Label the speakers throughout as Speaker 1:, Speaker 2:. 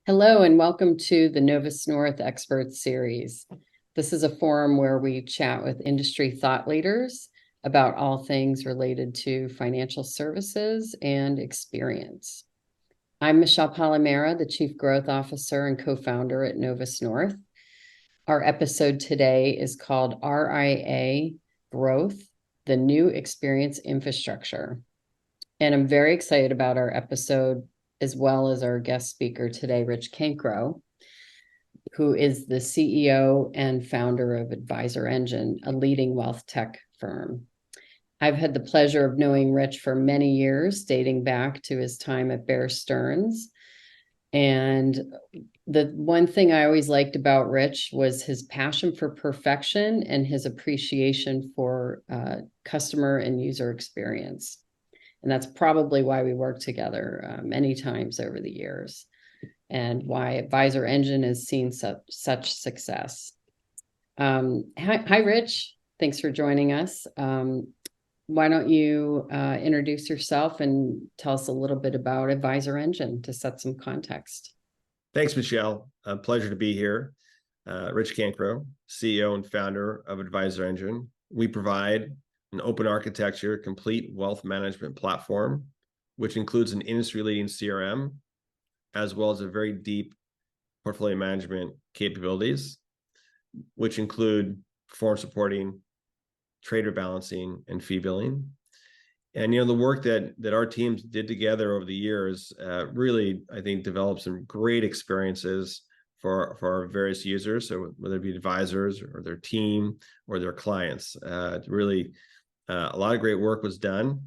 Speaker 1: Hello and welcome to the Novus North Experts Series. This is a forum where we chat with industry thought leaders about all things related to financial services and experience. I'm Michelle Palomera, the Chief Growth Officer and co-founder at Novus North. Our episode today is called RIA Growth, the New Experience Infrastructure. And I'm very excited about our episode as well as our guest speaker today, Rich Cancro, who is the CEO and founder of ES11, a leading wealth tech firm. I've had the pleasure of knowing Rich for many years, dating back to his time at Bear Stearns. And the one thing I always liked about Rich was his passion for perfection and his appreciation for customer and user experience. And that's probably why we worked together many times over the years and why ES11 has seen such success. Hi, Rich. Thanks for joining us. Why don't you introduce yourself and tell us a little bit about ES11 to set some context?
Speaker 2: Thanks, Michelle. A pleasure to be here. Rich Cancro, CEO and founder of ES11. We provide an open architecture, complete wealth management platform, which includes an industry-leading CRM, as well as a very deep portfolio management capabilities, which include performance supporting, trader balancing, and fee billing. And the work that our teams did together over the years really, I think, developed some great experiences for our various users. So whether it be advisors or their team or their clients, really a lot of great work was done,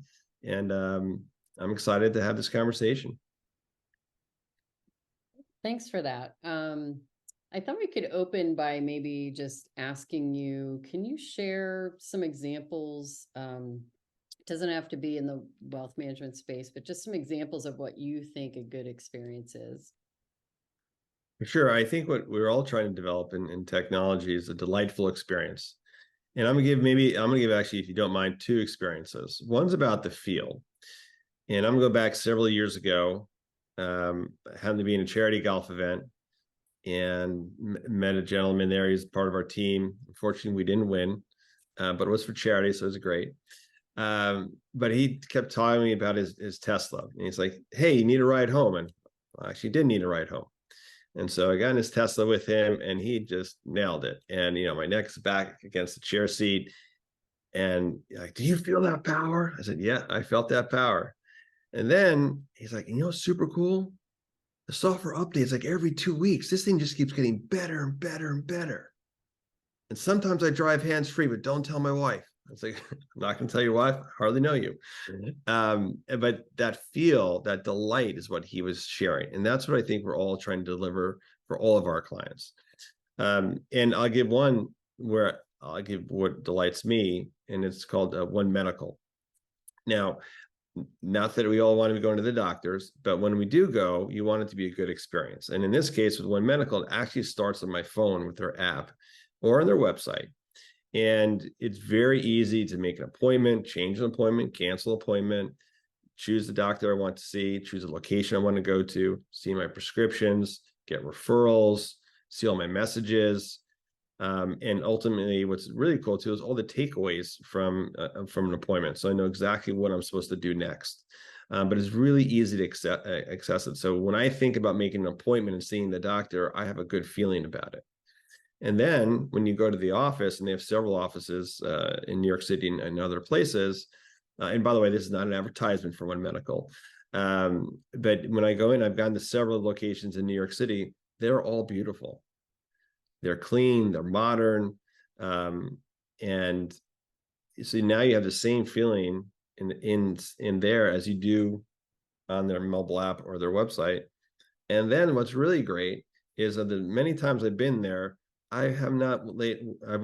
Speaker 2: and I'm excited to have this conversation.
Speaker 1: Thanks for that. I thought we could open by maybe just asking you, can you share some examples? It doesn't have to be in the wealth management space, but just some examples of what you think a good experience is.
Speaker 2: For sure. I think what we're all trying to develop in technology is a delightful experience. And I'm gonna give actually, if you don't mind, two experiences. One's about the feel. And I'm gonna go back several years ago, happened to be in a charity golf event and met a gentleman there. He's part of our team. Unfortunately, we didn't win, but it was for charity, so it was great. But he kept telling me about his Tesla. And he's like, hey, you need a ride home. And I actually did need a ride home. And so I got in his Tesla with him and he just nailed it. And, my neck's back against the chair seat. And like, do you feel that power? I said, yeah, I felt that power. And then he's like, super cool. The software updates like every 2 weeks. This thing just keeps getting better and better and better. And sometimes I drive hands-free, but don't tell my wife. I was like, I'm not going to tell your wife. I hardly know you. But that feel, that delight is what he was sharing. And that's what I think we're all trying to deliver for all of our clients. And I'll give what delights me, and it's called One Medical. Now, not that we all want to be going to the doctors, but when we do go, you want it to be a good experience. And in this case, with One Medical, it actually starts on my phone with their app or on their website. And it's very easy to make an appointment, change an appointment, cancel an appointment, choose the doctor I want to see, choose a location I want to go to, see my prescriptions, get referrals, see all my messages. And ultimately, what's really cool too is all the takeaways from an appointment. So I know exactly what I'm supposed to do next. But it's really easy to access it. So when I think about making an appointment and seeing the doctor, I have a good feeling about it. And then when you go to the office, and they have several offices in New York City and other places, and by the way, this is not an advertisement for One Medical, but when I go in, I've gone to several locations in New York City. They're all beautiful. They're clean, they're modern, and so now you have the same feeling in there as you do on their mobile app or their website. And then what's really great is that the many times I've been there, I've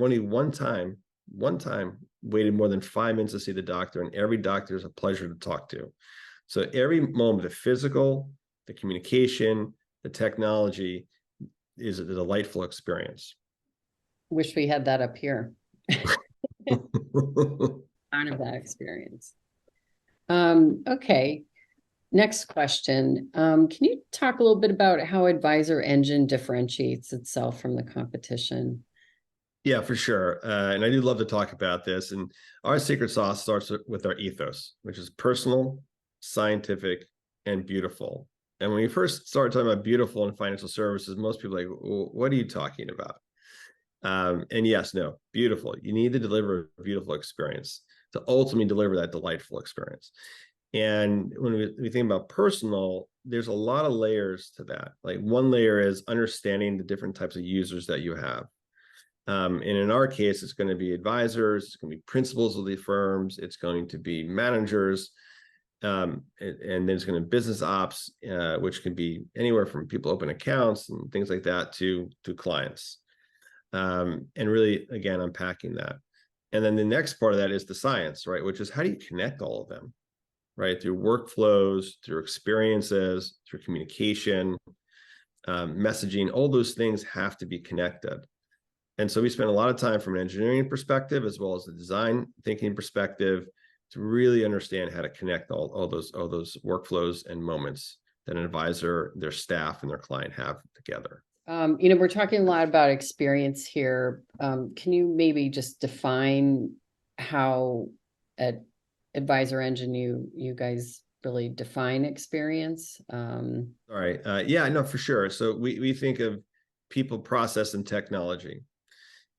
Speaker 2: only one time waited more than 5 minutes to see the doctor, and every doctor is a pleasure to talk to. So every moment, the physical, the communication, the technology is a delightful experience.
Speaker 1: Wish we had that up here. Kind of that experience. Okay. Next question. Can you talk a little bit about how Advisor Engine differentiates itself from the competition?
Speaker 2: Yeah, for sure. And I do love to talk about this. And our secret sauce starts with our ethos, which is personal, scientific, and beautiful. And when we first started talking about beautiful in financial services, most people are like, well, what are you talking about? And yes, no, beautiful. You need to deliver a beautiful experience to ultimately deliver that delightful experience. And when we think about personal, there's a lot of layers to that. Like one layer is understanding the different types of users that you have. And in our case, it's going to be advisors, it's going to be principals of the firms, it's going to be managers, and then it's going to be business ops, which can be anywhere from people open accounts and things like that to clients. And really, again, unpacking that. And then the next part of that is the science, right? Which is how do you connect all of them, right? Through workflows, through experiences, through communication, messaging, all those things have to be connected. And so we spend a lot of time from an engineering perspective, as well as the design thinking perspective, to really understand how to connect all those workflows and moments that an advisor, their staff, and their client have together.
Speaker 1: We're talking a lot about experience here. Can you maybe just define how at Advisor Engine you guys really define experience?
Speaker 2: All right. Yeah, no, for sure. So we think of people, process, and technology.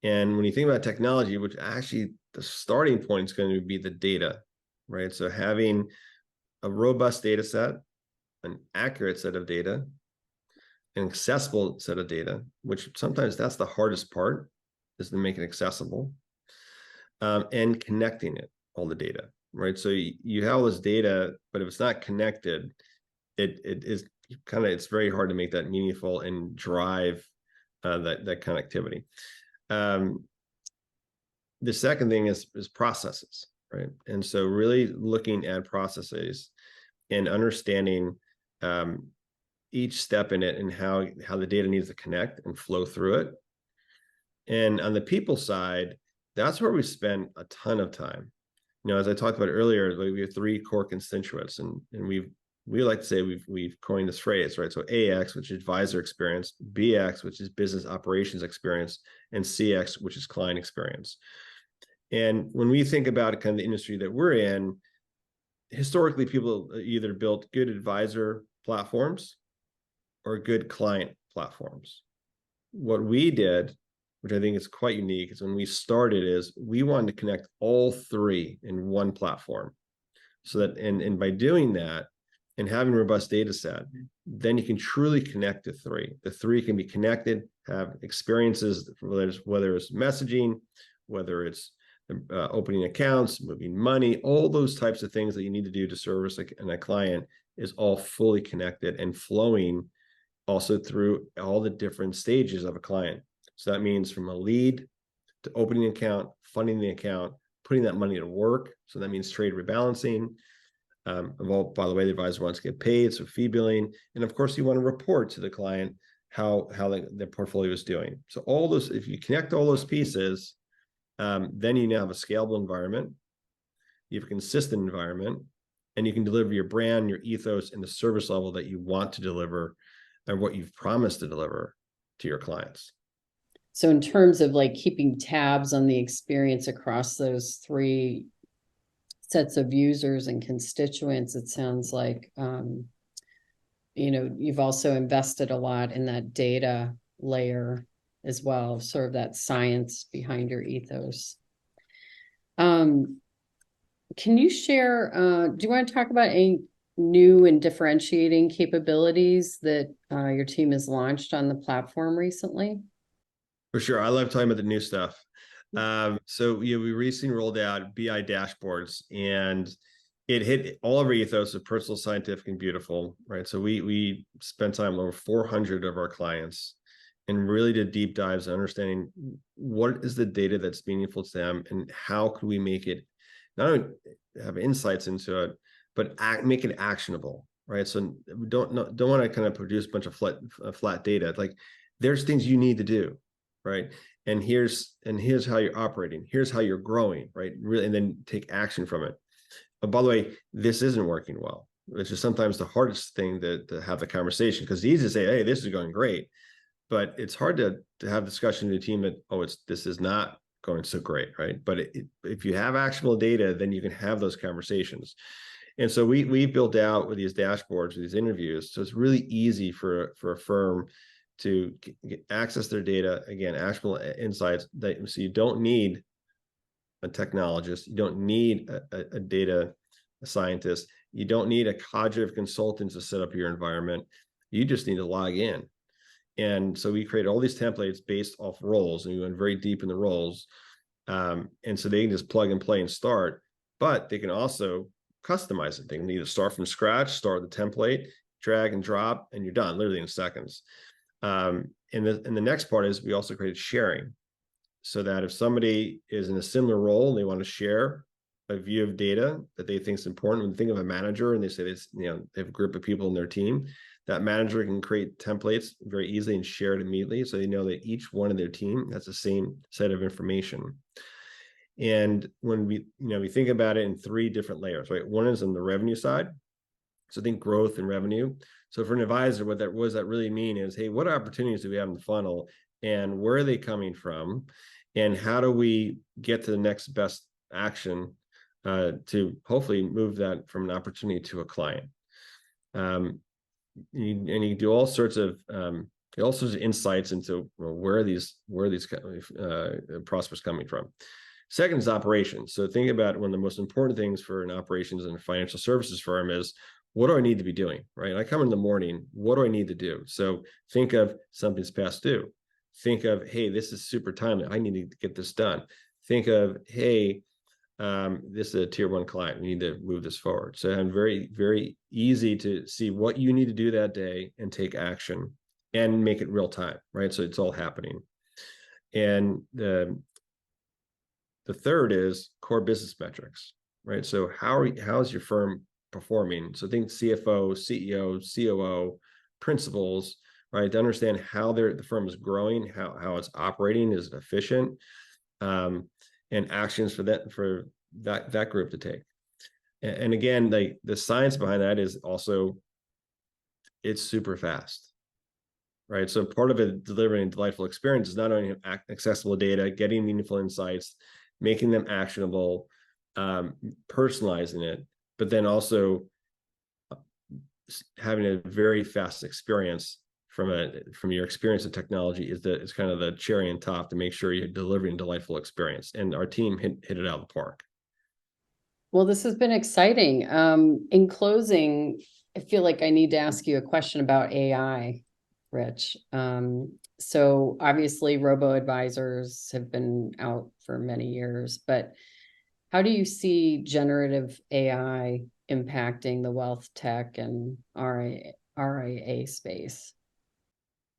Speaker 2: And when you think about technology, which actually the starting point is going to be the data, right? So having a robust data set, an accurate set of data, an accessible set of data, which sometimes that's the hardest part, is to make it accessible, and connecting all the data, right? So you have all this data, but if it's not connected, it is it's very hard to make that meaningful and drive that connectivity. The second thing is processes, right? And so really looking at processes and understanding each step in it and how the data needs to connect and flow through it. And on the people side, that's where we spend a ton of time. As I talked about earlier, we have three core constituents, and we like to say we've coined this phrase, right? So AX, which is advisor experience, BX, which is business operations experience, and CX, which is client experience. And when we think about kind of the industry that we're in, historically, people either built good advisor platforms or good client platforms. What we did, which I think is quite unique, is when we started is we wanted to connect all three in one platform. So that, and by doing that and having a robust data set, then you can truly connect the three. The three can be connected, have experiences, whether it's messaging, whether it's opening accounts, moving money, all those types of things that you need to do to service a client is all fully connected and flowing also through all the different stages of a client. So that means from a lead to opening an account, funding the account, putting that money to work. So that means trade rebalancing. By the way, the advisor wants to get paid, so fee billing. And of course, you want to report to the client how the portfolio is doing. So all those, if you connect all those pieces, then you now have a scalable environment, you have a consistent environment, and you can deliver your brand, your ethos, and the service level that you want to deliver and what you've promised to deliver to your clients.
Speaker 1: So in terms of like keeping tabs on the experience across those three sets of users and constituents, it sounds like, you've also invested a lot in that data layer as well, sort of that science behind your ethos. Can you share, do you want to talk about any new and differentiating capabilities that your team has launched on the platform recently?
Speaker 2: For sure. I love talking about the new stuff. So we recently rolled out BI dashboards, and it hit all of our ethos of personal, scientific, and beautiful, right? So we spent time with over 400 of our clients and really did deep dives understanding what is the data that's meaningful to them and how could we make it not only have insights into it, but make it actionable, right? So we don't want to kind of produce a bunch of flat data. Like there's things you need to do, right? And here's how you're operating. Here's how you're growing, right? Really, and then take action from it. But by the way, this isn't working well. which is sometimes the hardest thing to have the conversation, because it's easy to say, hey, this is going great, but it's hard to have discussion with the team that, oh, this is not going so great, right? But if you have actionable data, then you can have those conversations. And so we built out with these dashboards, with these interviews, so it's really easy for a firm to access their data, again, actionable insights. So you don't need a technologist, you don't need a data scientist, you don't need a cadre of consultants to set up your environment. You just need to log in. And so we created all these templates based off roles, and we went very deep in the roles. And so they can just plug and play and start, but they can also customize it. They can either start from scratch, start with the template, drag and drop, and you're done literally in seconds. And the next part is we also created sharing, so that if somebody is in a similar role and they want to share a view of data that they think is important, when they think of a manager and they say this, they have a group of people in their team, that manager can create templates very easily and share it immediately, so they know that each one of their team has the same set of information. And when we think about it in 3 different layers, right? One is on the revenue side. So think growth and revenue. So for an advisor, what does that really mean is, hey, what opportunities do we have in the funnel, and where are they coming from? And how do we get to the next best action to hopefully move that from an opportunity to a client? You do all sorts of insights into where are these prospects coming from. Second is operations. So think about one of the most important things for an operations and financial services firm is, what do I need to be doing, right? I come in the morning, what do I need to do? So think of something's past due. Think of, hey, this is super timely, I need to get this done. Think of, hey, this is a tier 1 client, we need to move this forward. So I'm very, very easy to see what you need to do that day and take action and make it real time, right? So it's all happening. And the third is core business metrics, right? So how is your firm performing? So think CFO, CEO, COO, principals, right? To understand how the firm is growing, how it's operating, is it efficient, and actions for that group to take. And again, like the science behind that is also, it's super fast, right? So part of it, delivering a delightful experience, is not only accessible data, getting meaningful insights, making them actionable, personalizing it, but then also having a very fast experience from your experience of technology is kind of the cherry on top to make sure you're delivering a delightful experience. And our team hit it out of the park.
Speaker 1: Well, this has been exciting. In closing, I feel like I need to ask you a question about AI, Rich. So obviously robo-advisors have been out for many years, but how do you see generative AI impacting the wealth tech and RIA space?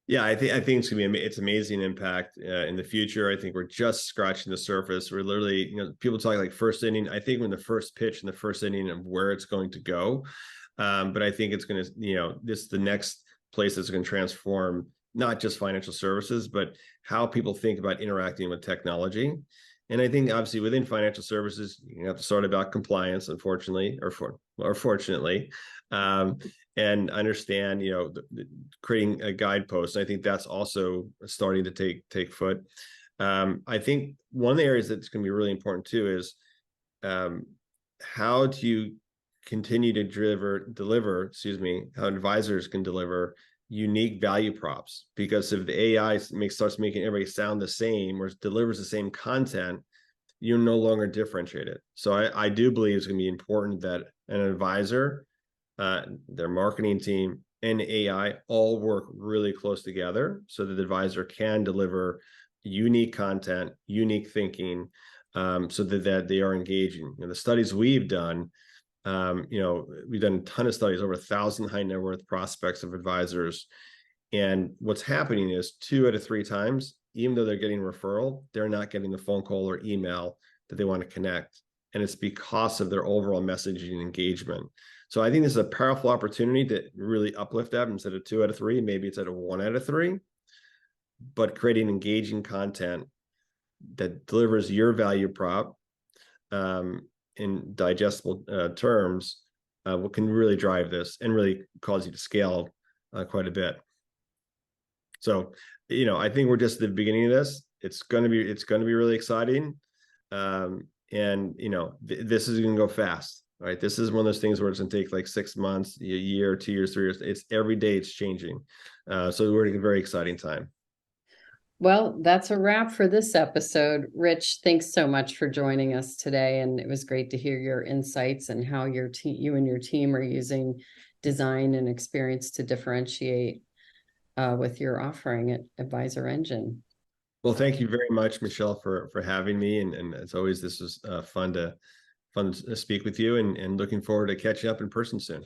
Speaker 2: Yeah, I think it's gonna be it's amazing impact in the future. I think we're just scratching the surface. We're literally, people talk like first inning. I think we're in the first pitch in the first inning of where it's going to go. But I think it's going to, this is the next place that's going to transform not just financial services, but how people think about interacting with technology. And I think obviously within financial services, you have to start about compliance, unfortunately, or fortunately, and understand, creating a guidepost. I think that's also starting to take foot. I think one of the areas that's going to be really important too is how do you continue to deliver, how advisors can deliver unique value props, because if the AI starts making everybody sound the same or delivers the same content, you're no longer differentiated. So I do believe it's going to be important that an advisor, their marketing team, and AI all work really close together so that the advisor can deliver unique content, unique thinking, so that they are engaging. The studies we've done, we've done a ton of studies, over 1,000 high net worth prospects of advisors. And what's happening is 2 out of 3 times, even though they're getting a referral, they're not getting the phone call or email that they want to connect. And it's because of their overall messaging and engagement. So I think this is a powerful opportunity to really uplift that. Instead of 2 out of 3, maybe it's at a 1 out of 3, but creating engaging content that delivers your value prop in digestible terms, what can really drive this and really cause you to scale quite a bit. So, I think we're just at the beginning of this. It's going to be really exciting. And this is going to go fast, right? This is one of those things where it's going to take like 6 months, a year, 2 years, 3 years. It's every day it's changing. So we're in a very exciting time.
Speaker 1: Well, that's a wrap for this episode. Rich, thanks so much for joining us today. And it was great to hear your insights and how you and your team are using design and experience to differentiate with your offering at Advisor Engine.
Speaker 2: Well, thank you very much, Michelle, for having me. And as always, this was fun to speak with you, and looking forward to catching up in person soon.